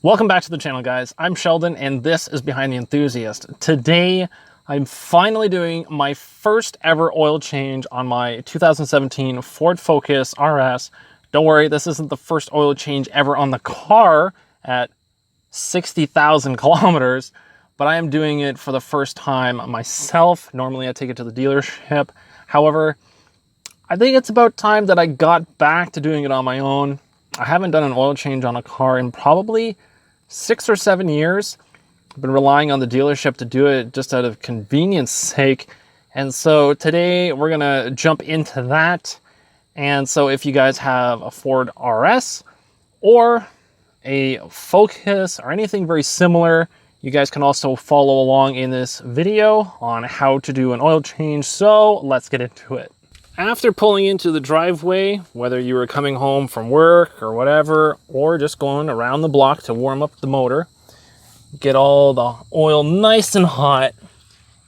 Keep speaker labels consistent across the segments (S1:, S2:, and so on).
S1: Welcome back to the channel, guys. I'm Sheldon and this is Behind the Enthusiast. Today I'm finally doing my first ever oil change on my 2017 Ford Focus RS. Don't worry, this isn't the first oil change ever on the car at 60,000 kilometers, but I am doing it for the first time myself. Normally I take it to the dealership. However, I think it's about time that I got back to doing it on my own. I haven't done an oil change on a car in probably 6 or 7 years. I've been relying on the dealership to do it just out of convenience sake. And so today we're gonna jump into that. And so if you guys have a Ford RS or a Focus or anything very similar, you guys can also follow along in this video on how to do an oil change. So let's get into it. After pulling into the driveway, whether you were coming home from work or whatever, or just going around the block to warm up the motor, get all the oil nice and hot,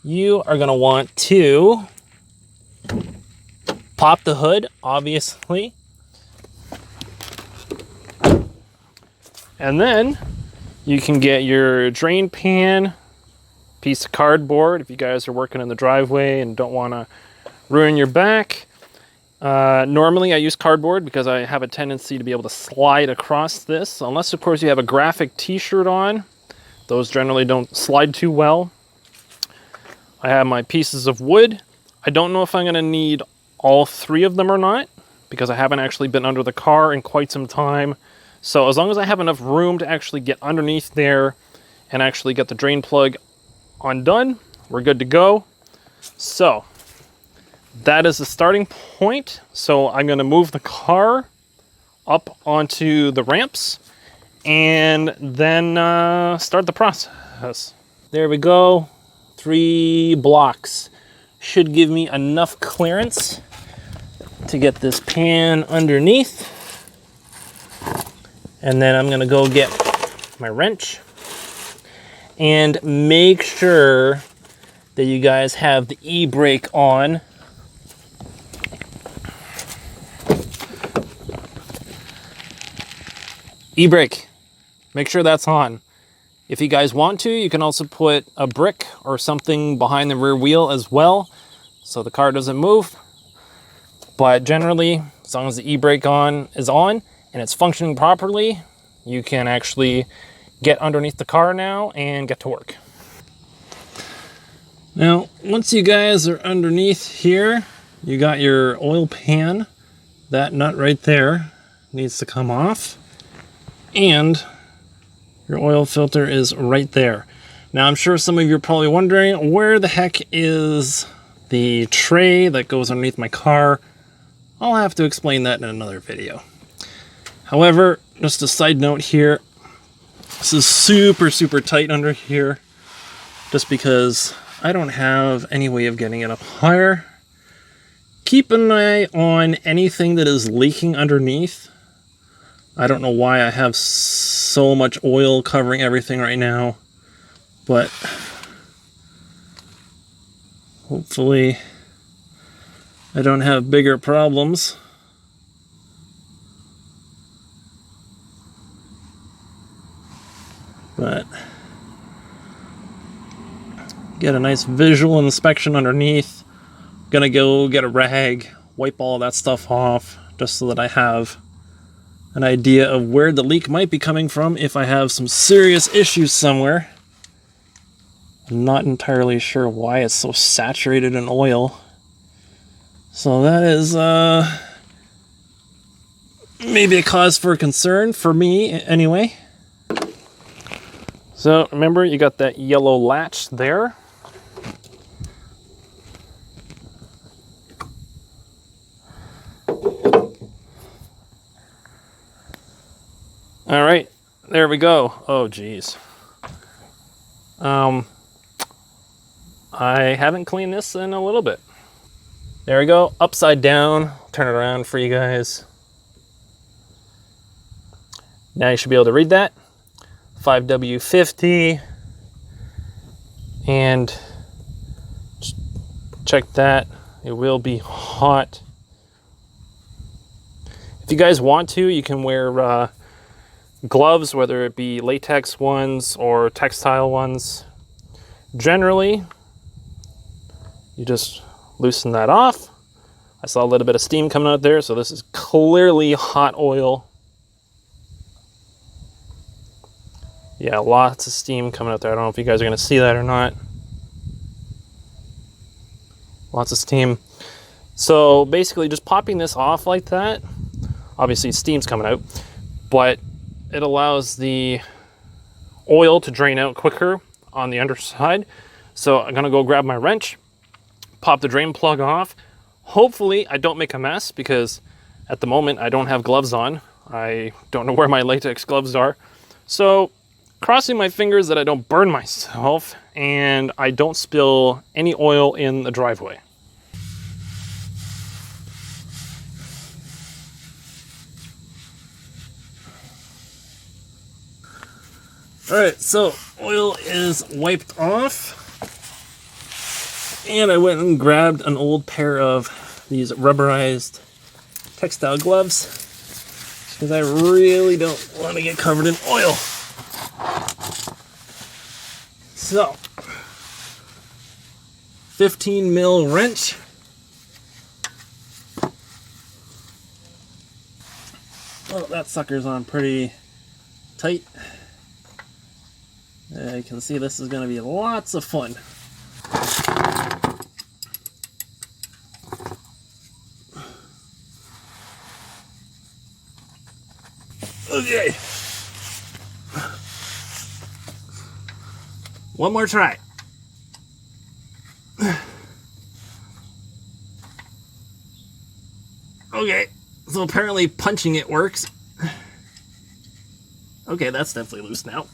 S1: you are going to want to pop the hood, obviously. And then you can get your drain pan, piece of cardboard if you guys are working in the driveway and don't want to ruin your back. Normally I use cardboard because I have a tendency to be able to slide across this, unless of course you have a graphic t-shirt on. Those generally don't slide too well. I have my pieces of wood. I don't know if I'm going to need all 3 of them or not, because I haven't actually been under the car in quite some time. So as long as I have enough room to actually get underneath there and actually get the drain plug undone, we're good to go. So that is the starting point. So I'm going to move the car up onto the ramps and then start the process. There we go. 3 blocks should give me enough clearance to get this pan underneath. And then I'm going to go get my wrench and make sure that you guys have the e-brake on. E-brake, make sure that's on. If you guys want to, you can also put a brick or something behind the rear wheel as well, so the car doesn't move. But generally, as long as the e-brake is on and it's functioning properly, you can actually get underneath the car now and get to work. Now, once you guys are underneath here, you got your oil pan. That nut right there needs to come off. And your oil filter is right there. Now, I'm sure some of you are probably wondering, where the heck is the tray that goes underneath my car? I'll have to explain that in another video. However, just a side note here, this is super, super tight under here, just because I don't have any way of getting it up higher. Keep an eye on anything that is leaking underneath. I don't know why I have so much oil covering everything right now, but hopefully I don't have bigger problems. But get a nice visual inspection underneath. Gonna go get a rag, wipe all that stuff off, just so that I have an idea of where the leak might be coming from if I have some serious issues somewhere. I'm not entirely sure why it's so saturated in oil. So that is maybe a cause for concern for me anyway. So remember, you got that yellow latch there. All right, there we go. Oh, geez. I haven't cleaned this in a little bit. There we go, upside down. Turn it around for you guys. Now you should be able to read that. 5W50. And check that. It will be hot. If you guys want to, you can wear gloves, whether it be latex ones or textile ones. Generally, you just loosen that off. I saw a little bit of steam coming out there, so this is clearly hot oil. Yeah, lots of steam coming out there. I don't know if you guys are going to see that or not. Lots of steam. So basically just popping this off like that, obviously steam's coming out, but it allows the oil to drain out quicker on the underside. So I'm gonna go grab my wrench, pop the drain plug off. Hopefully I don't make a mess, because at the moment I don't have gloves on. I don't know where my latex gloves are. So crossing my fingers that I don't burn myself and I don't spill any oil in the driveway. All right, so oil is wiped off, and I went and grabbed an old pair of these rubberized textile gloves, because I really don't want to get covered in oil. So, 15 mil wrench. Oh, that sucker's on pretty tight. You can see this is going to be lots of fun. Okay. One more try. Okay, so apparently punching it works. Okay, that's definitely loose now.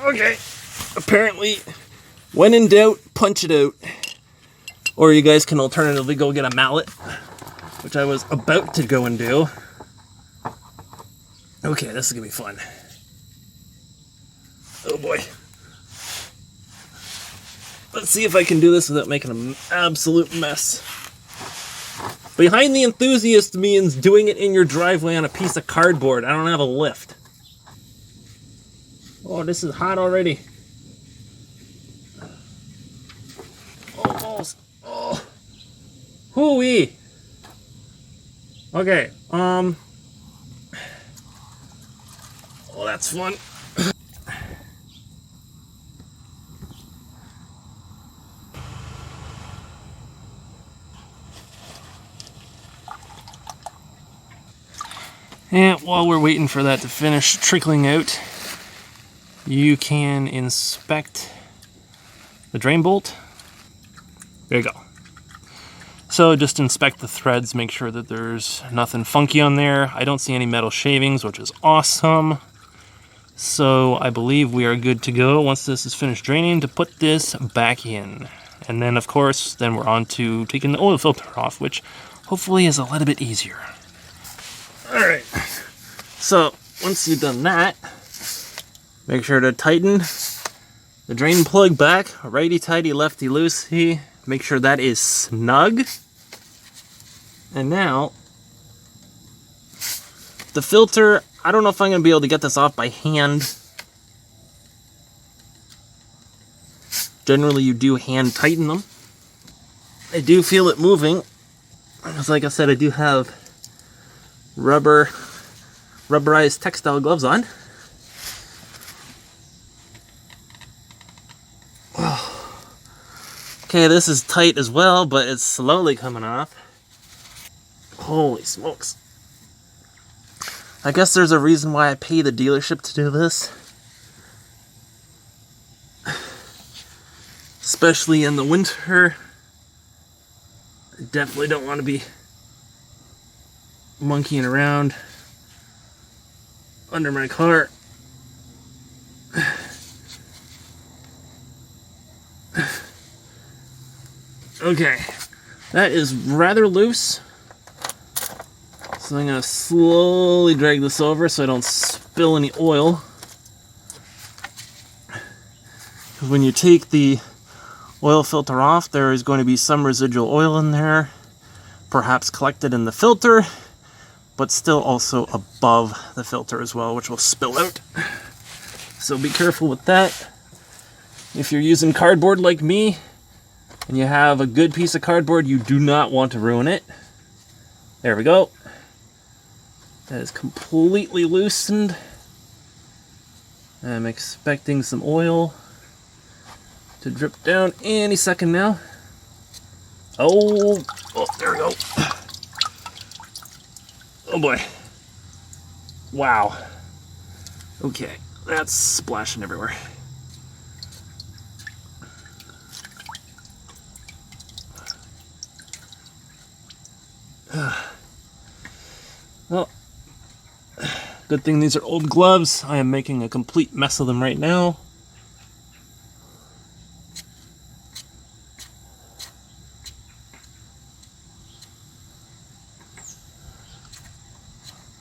S1: Okay, apparently, when in doubt, punch it out. Or you guys can alternatively go get a mallet, which I was about to go and do. Okay, this is gonna be fun. Oh boy. Let's see if I can do this without making an absolute mess. Behind the Enthusiast means doing it in your driveway on a piece of cardboard. I don't have a lift. Oh, this is hot already. Almost. Oh. Hoo-wee. Okay, oh, that's fun. And while we're waiting for that to finish trickling out, you can inspect the drain bolt. There you go. So just inspect the threads, make sure that there's nothing funky on there. I don't see any metal shavings, which is awesome. So I believe we are good to go once this is finished draining to put this back in. And then of course, then we're on to taking the oil filter off, which hopefully is a little bit easier. All right, so once you've done that, make sure to tighten the drain plug back, righty-tighty, lefty-loosey. Make sure that is snug. And now, the filter, I don't know if I'm going to be able to get this off by hand. Generally, you do hand tighten them. I do feel it moving, because like I said, I do have rubberized textile gloves on. Okay, this is tight as well, but it's slowly coming off. Holy smokes. I guess there's a reason why I pay the dealership to do this. Especially in the winter. I definitely don't want to be monkeying around under my car. Okay, that is rather loose. So I'm going to slowly drag this over so I don't spill any oil. When you take the oil filter off, there is going to be some residual oil in there, perhaps collected in the filter, but still also above the filter as well, which will spill out. So be careful with that. If you're using cardboard like me, and you have a good piece of cardboard, you do not want to ruin it. There we go. That is completely loosened. I'm expecting some oil to drip down any second now. Oh, there we go. Oh boy. Wow. Okay, that's splashing everywhere. Well, good thing these are old gloves. I am making a complete mess of them right now.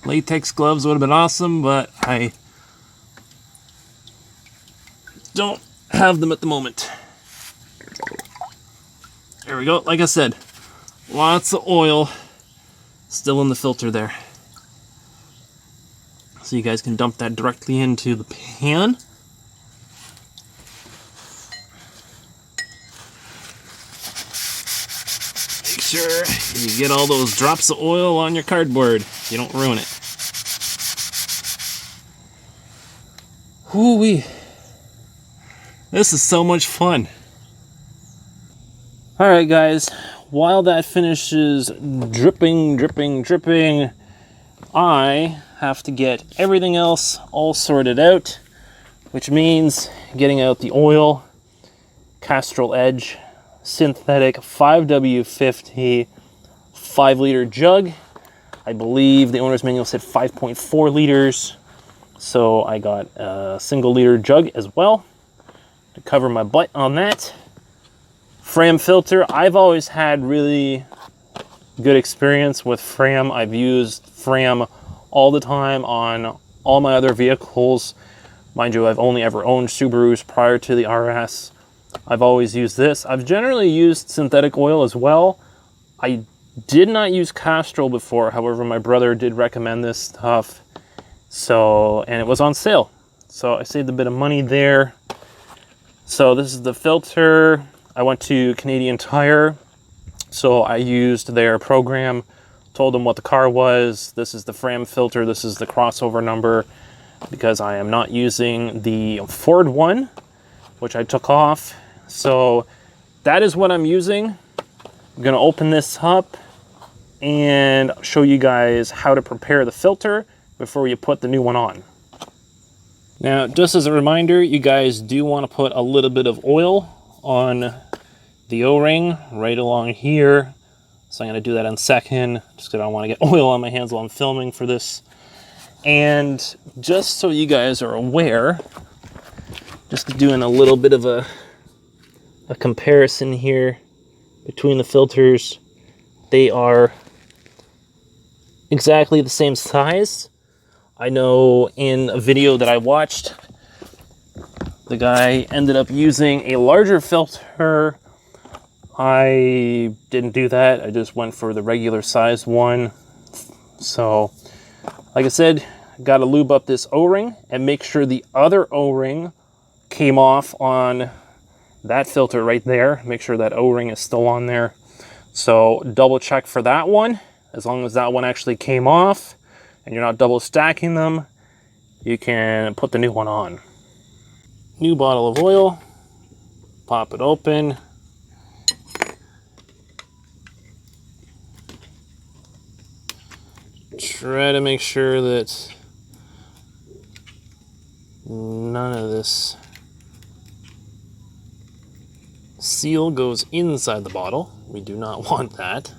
S1: Latex gloves would have been awesome, but I don't have them at the moment. There we go. Like I said, lots of oil still in the filter there. So you guys can dump that directly into the pan. Make sure you get all those drops of oil on your cardboard. You don't ruin it. Whoo-wee. This is so much fun. Alright guys, while that finishes dripping, I have to get everything else all sorted out, which means getting out the oil, Castrol Edge, synthetic 5W50 5-liter jug. I believe the owner's manual said 5.4 liters, so I got a single-liter jug as well to cover my butt on that. Fram filter, I've always had really good experience with Fram. I've used Fram all the time on all my other vehicles. Mind you, I've only ever owned Subarus prior to the RS. I've always used this. I've generally used synthetic oil as well. I did not use Castrol before, however, my brother did recommend this stuff. And it was on sale. So I saved a bit of money there. So this is the filter. I went to Canadian Tire, so I used their program, told them what the car was. This is the Fram filter, this is the crossover number, because I am not using the Ford one, which I took off. So that is what I'm using. I'm gonna open this up and show you guys how to prepare the filter before you put the new one on. Now, just as a reminder, you guys do want to put a little bit of oil on the O-ring right along here. So I'm going to do that in a second, just because I don't want to get oil on my hands while I'm filming for this. And just so you guys are aware, just doing a little bit of a comparison here between the filters. They are exactly the same size. I know in a video that I watched, the guy ended up using a larger filter. I didn't do that. I just went for the regular size one. So, like I said, got to lube up this O-ring and make sure the other O-ring came off on that filter right there. Make sure that O-ring is still on there. So double check for that one. As long as that one actually came off and you're not double stacking them, you can put the new one on. New bottle of oil, pop it open. Try to make sure that none of this seal goes inside the bottle. We do not want that.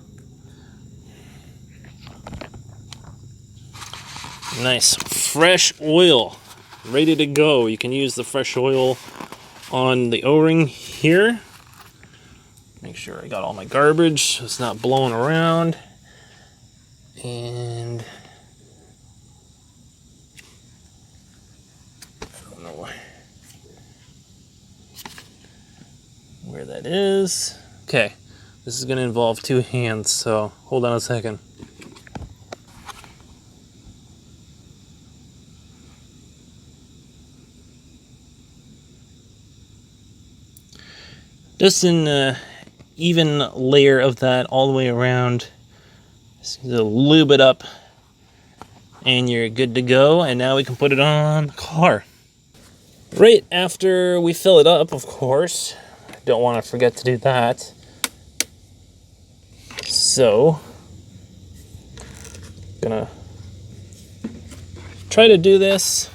S1: Nice fresh oil, ready to go. You can use the fresh oil on the O-ring here. Make sure I got all my garbage so it's not blowing around. And I don't know where that is. Okay, this is going to involve two hands, so hold on a second. Just an even layer of that all the way around. Just lube it up and you're good to go. And now we can put it on the car. Right after we fill it up, of course. Don't want to forget to do that. So, gonna try to do this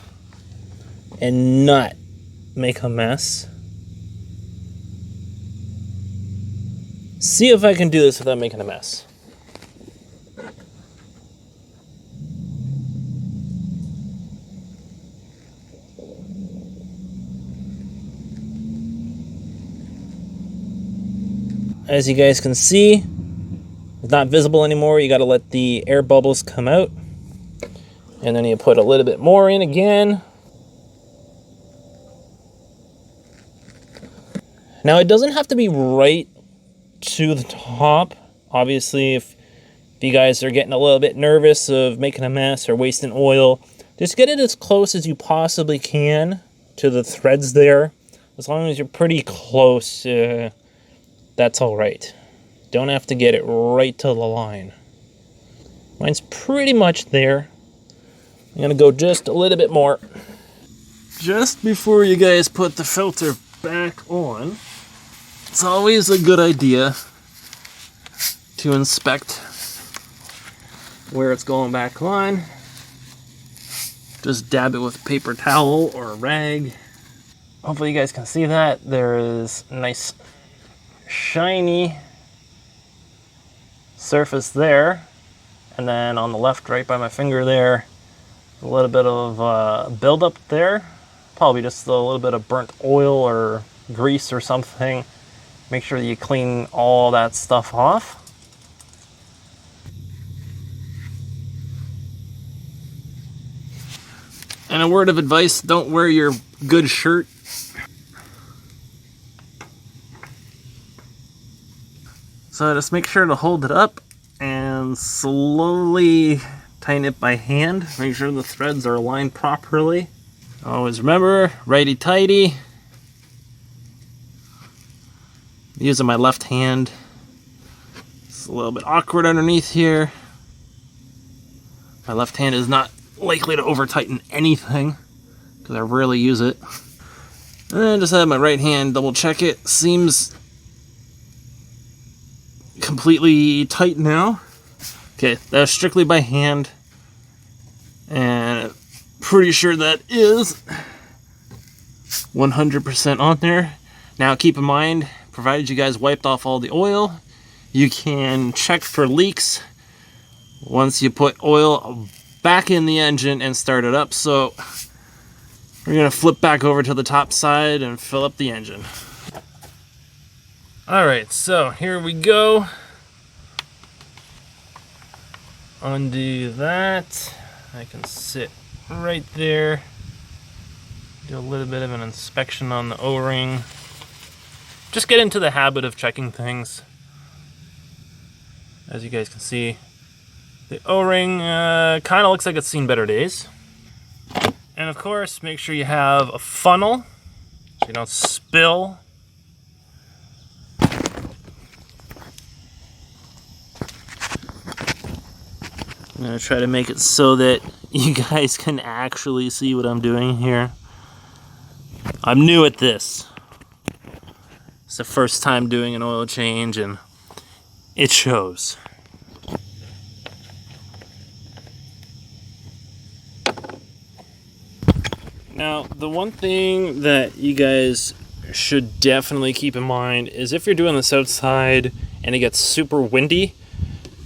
S1: and not make a mess. See if I can do this without making a mess. As you guys can see, it's not visible anymore. You got to let the air bubbles come out. And then you put a little bit more in again. Now it doesn't have to be right to the top. Obviously, if you guys are getting a little bit nervous of making a mess or wasting oil, just get it as close as you possibly can to the threads there. As long as you're pretty close, that's all right. Don't have to get it right to the line. Mine's pretty much there. I'm gonna go just a little bit more. Just before you guys put the filter back on, it's always a good idea to inspect where it's going back on. Just dab it with a paper towel or a rag. Hopefully you guys can see that. There is a nice shiny surface there. And then on the left, right by my finger there, a little bit of buildup there. Probably just a little bit of burnt oil or grease or something. Make sure that you clean all that stuff off. And a word of advice, don't wear your good shirt. So just make sure to hold it up and slowly tighten it by hand. Make sure the threads are aligned properly. Always remember, righty-tighty. Using my left hand. It's a little bit awkward underneath here. My left hand is not likely to over-tighten anything because I rarely use it. And then just have my right hand double check it. Seems completely tight now. Okay, that's strictly by hand. And pretty sure that is 100% on there. Now keep in mind, provided you guys wiped off all the oil, you can check for leaks once you put oil back in the engine and start it up. So we're gonna flip back over to the top side and fill up the engine. All right, so here we go. Undo that. I can sit right there. Do a little bit of an inspection on the O-ring. Just get into the habit of checking things. As you guys can see, the O-ring kind of looks like it's seen better days. And of course, make sure you have a funnel so you don't spill. I'm gonna try to make it so that you guys can actually see what I'm doing here. I'm new at this. It's the first time doing an oil change and it shows. Now, the one thing that you guys should definitely keep in mind is if you're doing this outside and it gets super windy,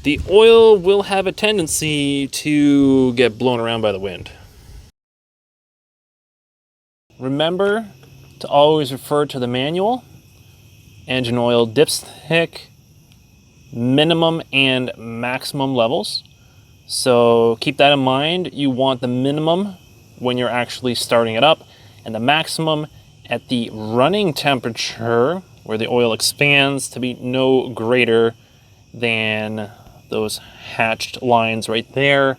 S1: the oil will have a tendency to get blown around by the wind. Remember to always refer to the manual. Engine oil dipstick, minimum and maximum levels. So keep that in mind. You want the minimum when you're actually starting it up, and the maximum at the running temperature where the oil expands to be no greater than those hatched lines right there.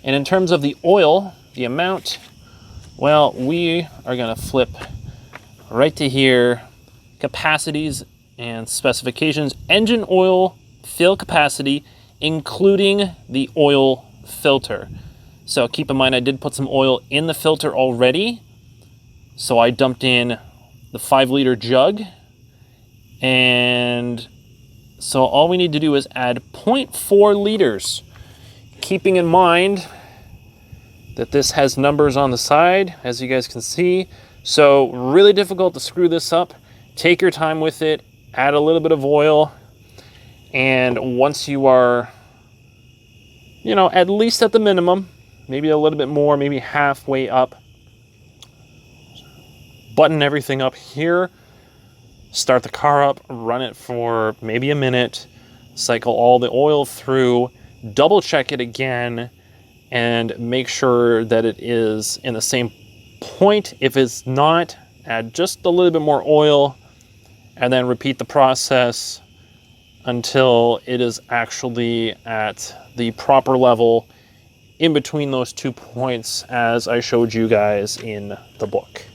S1: And in terms of the oil, the amount, well, we are gonna flip right to here capacities and specifications, engine oil fill capacity, including the oil filter. So keep in mind, I did put some oil in the filter already. So I dumped in the 5-liter jug. And so all we need to do is add 0.4 liters, keeping in mind that this has numbers on the side, as you guys can see. So really difficult to screw this up. Take your time with it, add a little bit of oil, and once you are, at least at the minimum, maybe a little bit more, maybe halfway up, button everything up here, start the car up, run it for maybe a minute, cycle all the oil through, double check it again, and make sure that it is in the same point. If it's not, add just a little bit more oil, and then repeat the process until it is actually at the proper level in between those 2 points, as I showed you guys in the book.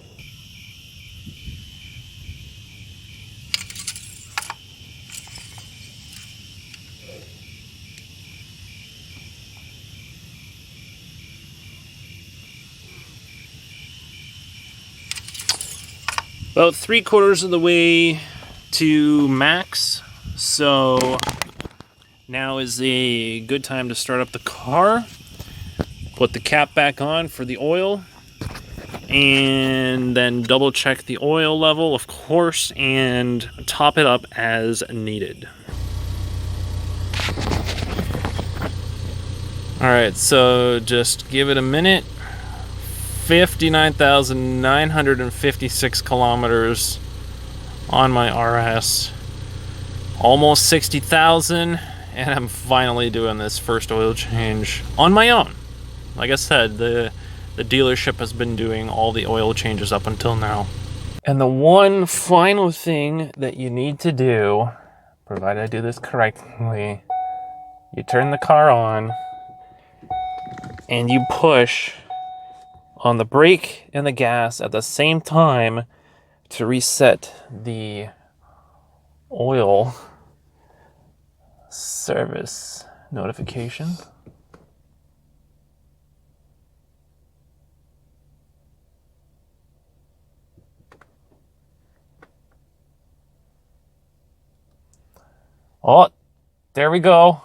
S1: About 3/4 of the way to max, so now is a good time to start up the car. Put the cap back on for the oil, and then double check the oil level, of course, and top it up as needed. All right, so just give it a minute. 59,956 kilometers on my RS. Almost 60,000, and I'm finally doing this first oil change on my own. Like I said, the dealership has been doing all the oil changes up until now. And the one final thing that you need to do, provided I do this correctly, you turn the car on and you push on the brake and the gas at the same time to reset the oil service notification. Oh, there we go.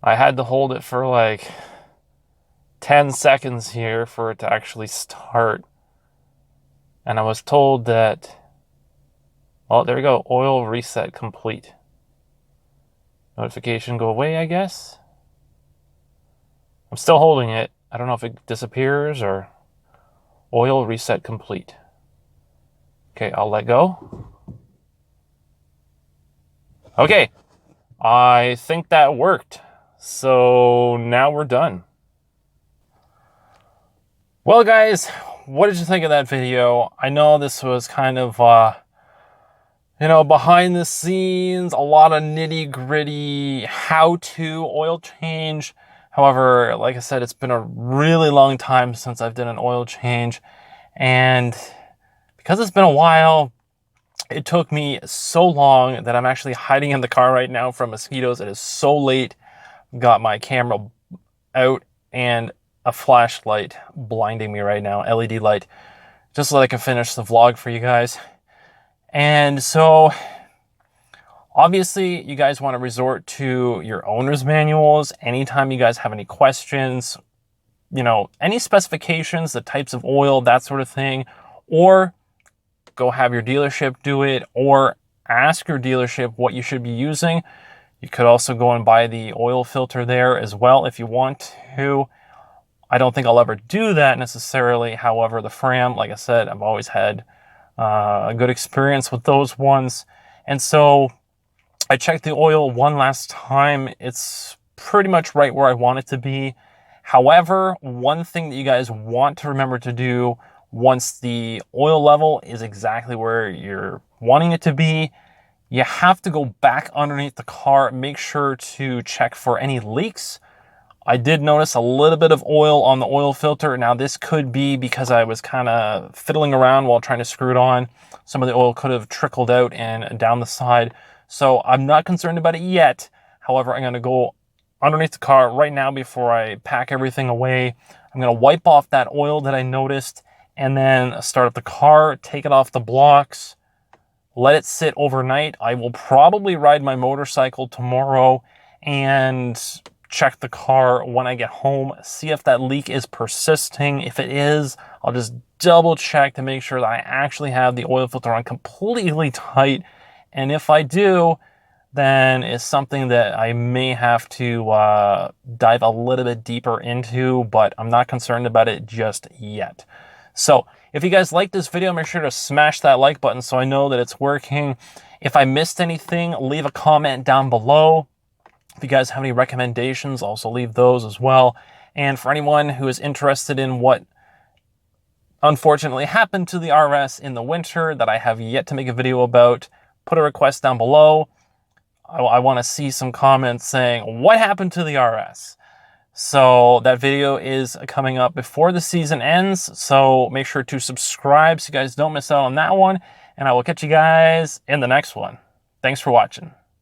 S1: I had to hold it for like 10 seconds here for it to actually start. And I was told that, oh, there we go, oil reset complete. Notification go away, I guess. I'm still holding it. I don't know if it disappears or oil reset complete. Okay, I'll let go. Okay, I think that worked. So now we're done. Well, guys, what did you think of that video? I know this was kind of, behind the scenes, a lot of nitty gritty how-to oil change. However, like I said, it's been a really long time since I've done an oil change. And because it's been a while, it took me so long that I'm actually hiding in the car right now from mosquitoes. It is so late. Got my camera out and a flashlight blinding me right now, LED light, just so I can finish the vlog for you guys. And so obviously you guys want to resort to your owner's manuals anytime you guys have any questions, any specifications, the types of oil, that sort of thing, or go have your dealership do it, or ask your dealership what you should be using. You could also go and buy the oil filter there as well if you want to. I don't think I'll ever do that necessarily. However, the Fram, like I said, I've always had a good experience with those ones. And so I checked the oil one last time. It's pretty much right where I want it to be. However, one thing that you guys want to remember to do once the oil level is exactly where you're wanting it to be, you have to go back underneath the car, make sure to check for any leaks. I did notice a little bit of oil on the oil filter. Now this could be because I was kind of fiddling around while trying to screw it on. Some of the oil could have trickled out and down the side. So I'm not concerned about it yet. However, I'm going to go underneath the car right now before I pack everything away. I'm going to wipe off that oil that I noticed and then start up the car, take it off the blocks, let it sit overnight. I will probably ride my motorcycle tomorrow and check the car when I get home, see if that leak is persisting. If it is, I'll just double check to make sure that I actually have the oil filter on completely tight. And if I do, then it's something that I may have to dive a little bit deeper into, but I'm not concerned about it just yet. So if you guys like this video, make sure to smash that like button so I know that it's working. If I missed anything, leave a comment down below. If you guys have any recommendations, also leave those as well. And for anyone who is interested in what unfortunately happened to the RS in the winter that I have yet to make a video about, put a request down below. I want to see some comments saying, what happened to the RS? So that video is coming up before the season ends. So make sure to subscribe so you guys don't miss out on that one. And I will catch you guys in the next one. Thanks for watching.